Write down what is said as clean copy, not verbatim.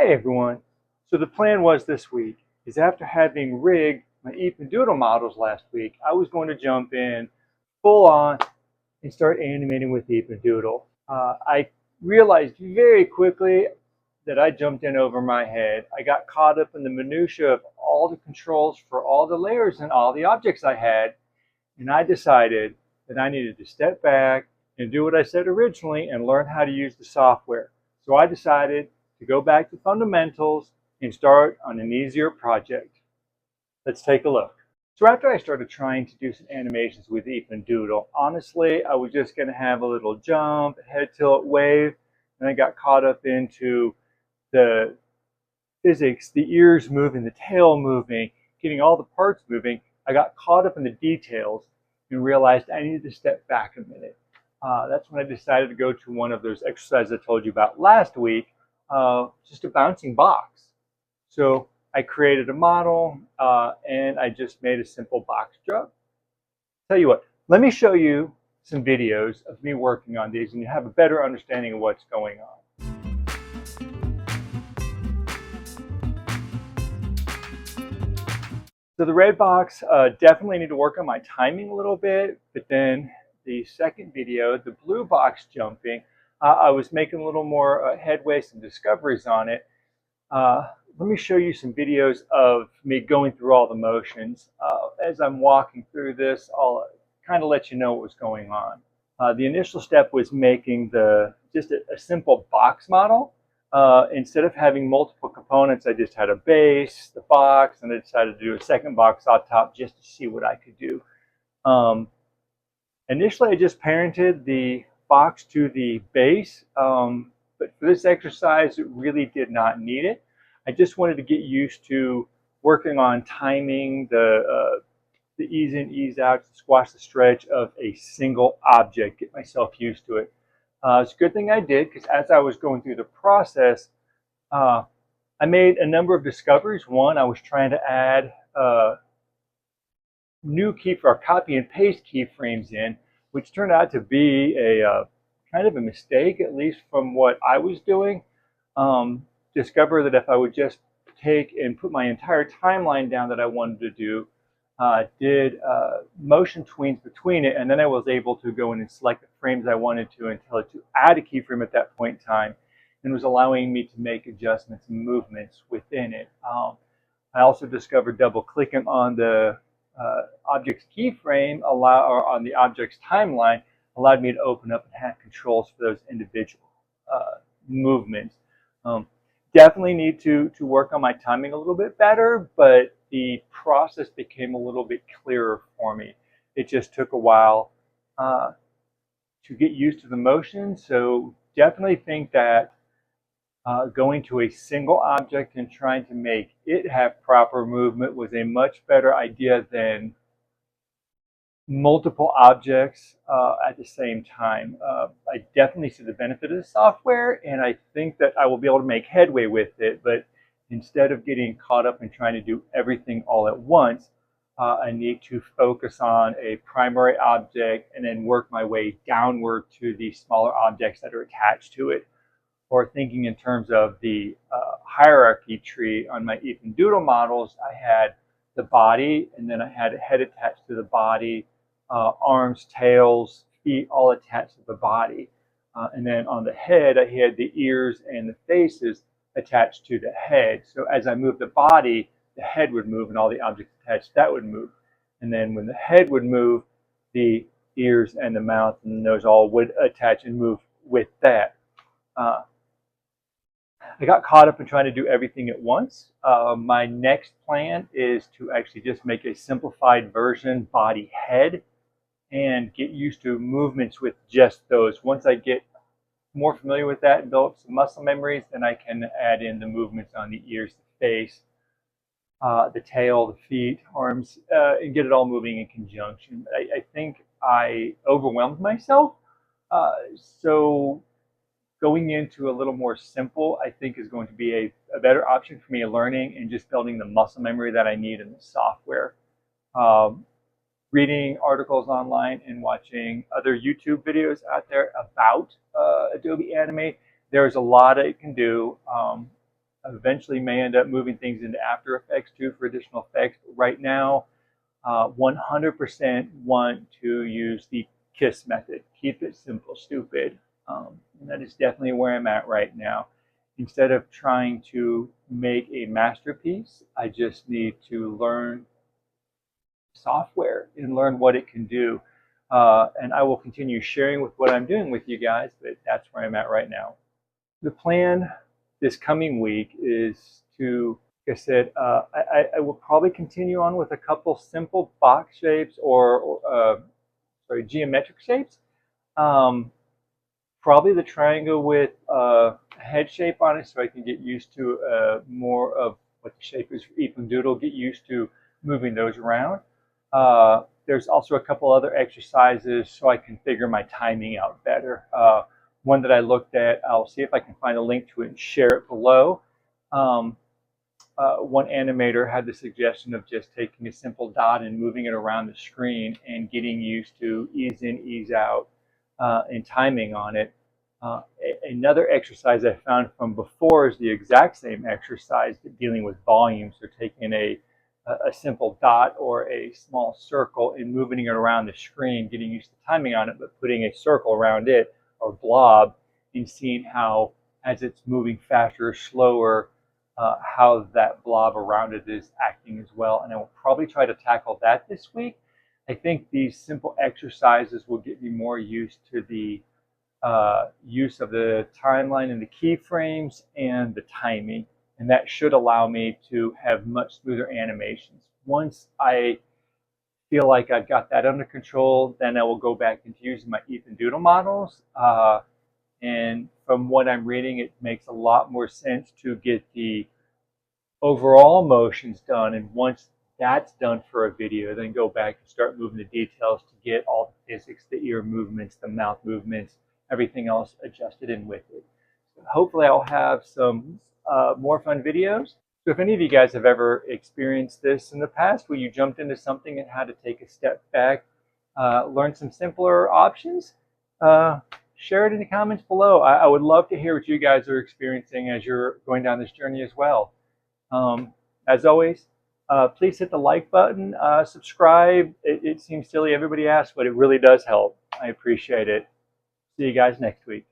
Hey everyone. So the plan was this week is after having rigged my Eep and Doodle models last week, I was going to jump in full on and start animating with Eep and Doodle. I realized very quickly that I jumped in over my head. I got caught up in the minutia of all the controls for all the layers and all the objects I had, and I decided that I needed to step back and do what I said originally and learn how to use the software. So I decided to go back to fundamentals and start on an easier project. Let's take a look. So after I started trying to do some animations with Eep and Doodle, honestly, I was just going to have a little jump, head tilt, wave, and I got caught up into the physics, the ears moving, the tail moving, getting all the parts moving. I got caught up in the details and realized I needed to step back a minute. That's when I decided to go to one of those exercises I told you about last week, just a bouncing box. So I created a model and I just made a simple box jump. Tell you what, let me show you some videos of me working on these and you have a better understanding of what's going on. So the red box, definitely need to work on my timing a little bit, but then the second video, the blue box jumping, I was making a little more headway, some discoveries on it. Let me show you some videos of me going through all the motions. As I'm walking through this, I'll kind of let you know what was going on. The initial step was making just a simple box model. Instead of having multiple components, I just had a base, the box, and I decided to do a second box on top just to see what I could do. Initially, I just parented the box to the base, but for this exercise, it really did not need it. I just wanted to get used to working on timing the ease in, ease out, squash the stretch of a single object, get myself used to it. It's a good thing I did because as I was going through the process, I made a number of discoveries. One, I was trying to add new copy and paste keyframes in, which turned out to be a kind of a mistake, at least from what I was doing. Discover that if I would just take and put my entire timeline down that I wanted to do, did motion tweens between it, and then I was able to go in and select the frames I wanted to and tell it to add a keyframe at that point in time, and was allowing me to make adjustments and movements within it. I also discovered double clicking on the object's keyframe or on the object's timeline allowed me to open up and have controls for those individual movements. Definitely need to work on my timing a little bit better, but the process became a little bit clearer for me. It just took a while to get used to the motion, so definitely think that going to a single object and trying to make it have proper movement was a much better idea than multiple objects at the same time. I definitely see the benefit of the software, and I think that I will be able to make headway with it, but instead of getting caught up in trying to do everything all at once, I need to focus on a primary object and then work my way downward to the smaller objects that are attached to it. Or thinking in terms of the hierarchy tree on my Eep and Doodle models, I had the body, and then I had a head attached to the body, arms, tails, feet all attached to the body. And then on the head, I had the ears and the faces attached to the head. So as I moved the body, the head would move and all the objects attached, that would move. And then when the head would move, the ears and the mouth and the nose all would attach and move with that. I got caught up in trying to do everything at once. My next plan is to actually just make a simplified version body head and get used to movements with just those. Once I get more familiar with that and build up some muscle memories, then I can add in the movements on the ears, the face, the tail, the feet, arms, and get it all moving in conjunction. I think I overwhelmed myself. So going into a little more simple, I think, is going to be a better option for me learning and just building the muscle memory that I need in the software. Reading articles online and watching other YouTube videos out there about Adobe Animate, there's a lot it can do. eventually may end up moving things into After Effects too for additional effects. But right now, 100% want to use the KISS method. Keep it simple, stupid. And that is definitely where I'm at right now. Instead of trying to make a masterpiece, I just need to learn software and learn what it can do. And I will continue sharing with what I'm doing with you guys, but that's where I'm at right now. The plan this coming week is to, like I said, I will probably continue on with a couple simple box shapes or geometric shapes. Probably the triangle with a head shape on it so I can get used to more of what the shape is for Eep and Doodle, get used to moving those around. There's also a couple other exercises so I can figure my timing out better. One that I looked at, I'll see if I can find a link to it and share it below. One animator had the suggestion of just taking a simple dot and moving it around the screen and getting used to ease in, ease out, and timing on it. Another exercise I found from before is the exact same exercise, but dealing with volume. So taking a simple dot or a small circle and moving it around the screen, getting used to timing on it, but putting a circle around it or blob and seeing how, as it's moving faster or slower, how that blob around it is acting as well. And I will probably try to tackle that this week. I think these simple exercises will get me more used to the use of the timeline and the keyframes and the timing. And that should allow me to have much smoother animations. Once I feel like I've got that under control, then I will go back into using my Eep and Doodle models. And from what I'm reading, it makes a lot more sense to get the overall motions done. And once that's done for a video, then go back and start moving the details to get all the physics, the ear movements, the mouth movements, everything else adjusted in with it. So hopefully I'll have some more fun videos. So if any of you guys have ever experienced this in the past where you jumped into something and had to take a step back, learn some simpler options, share it in the comments below. I would love to hear what you guys are experiencing as you're going down this journey as well. As always, please hit the like button, subscribe. It seems silly, everybody asks, but it really does help. I appreciate it. See you guys next week.